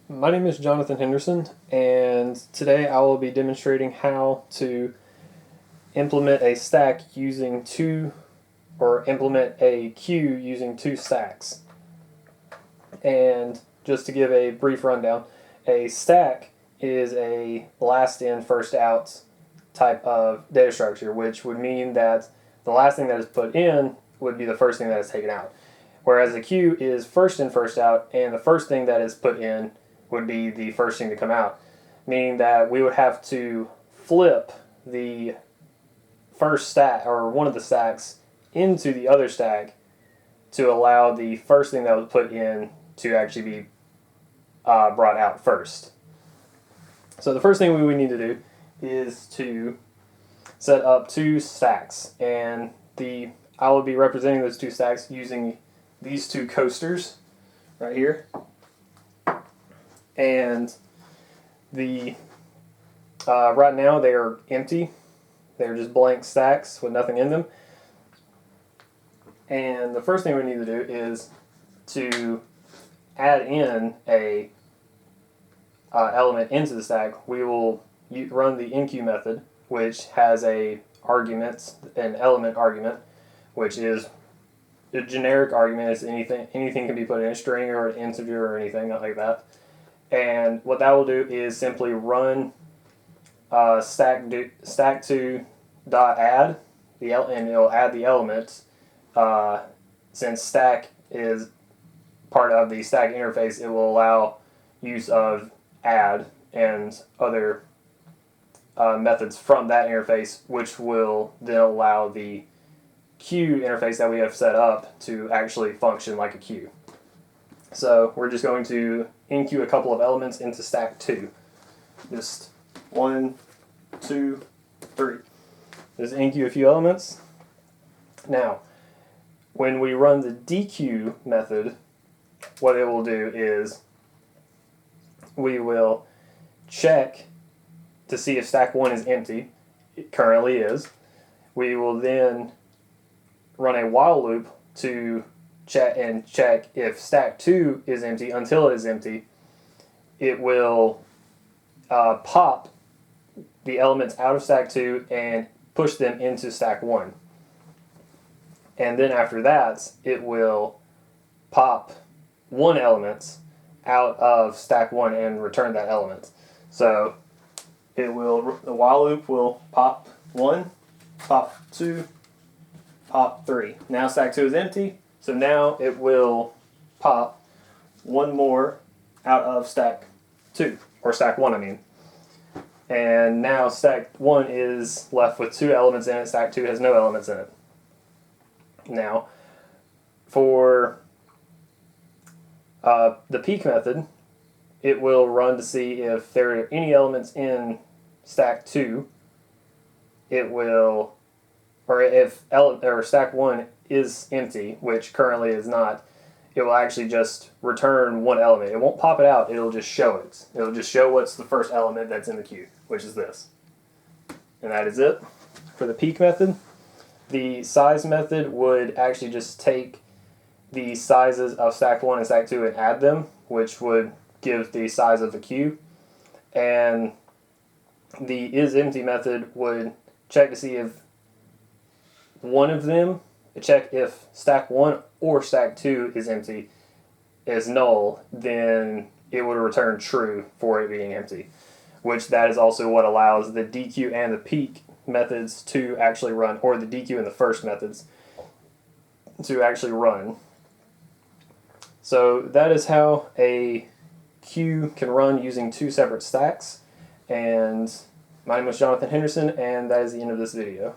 My name is Jonathan Henderson, and today I will be demonstrating how to implement a stack using implement a queue using two stacks. And just to give a brief rundown, a stack is a last in, first out type of data structure, which would mean that the last thing that is put in would be the first thing that is taken out. Whereas a queue is first in, first out, and the first thing that is put in would be the first thing to come out, meaning that we would have to flip the first stack or one of the stacks into the other stack to allow the first thing that was put in to actually be brought out first. So the first thing we would need to do is to set up two stacks, and I will be representing those two stacks using these two coasters right here. And right now they are empty. They're just blank stacks with nothing in them. And the first thing we need to do is to add in a element into the stack. We will run the enqueue method, which has an element argument, which is a generic argument. Is anything can be put in a string or an integer or anything like that. And what that will do is simply run stack2 dot add and it'll add the elements. Since stack is part of the stack interface, it will allow use of add and other methods from that interface, which will then allow the queue interface that we have set up to actually function like a queue. So we're just going to enqueue a couple of elements into stack 2. Just 1, 2, 3. Just enqueue a few elements. Now, when we run the dequeue method, what it will do is we will check to see if stack 1 is empty. It currently is. We will then run a while loop to check if stack 2 is empty. Until it is empty, it will pop the elements out of stack 2 and push them into stack 1. And then after that, it will pop one element out of stack 1 and return that element. So the while loop will pop 1, pop 2, pop 3. Now stack 2 is empty, so now it will pop one more out of stack 2, or stack 1 I mean. And now stack 1 is left with 2 elements in it, stack 2 has no elements in it. Now, for the peek method, it will run to see if there are any elements in stack 2. It will, or if stack 1 is empty, which currently is not, it will actually just return one element. It won't pop it out, it'll just show it. It'll just show what's the first element that's in the queue, which is this. And that is it for the peek method. The size method would actually just take the sizes of stack 1 and stack 2 and add them, which would give the size of the queue. And the isEmpty method would check to see if one of them, check if stack 1 or stack 2 is empty, is null, then it would return true for it being empty, which that is also what allows the dequeue and the peek methods to actually run, or the dequeue and the first methods to actually run. So that is how a queue can run using two separate stacks. And my name is Jonathan Henderson, and that is the end of this video.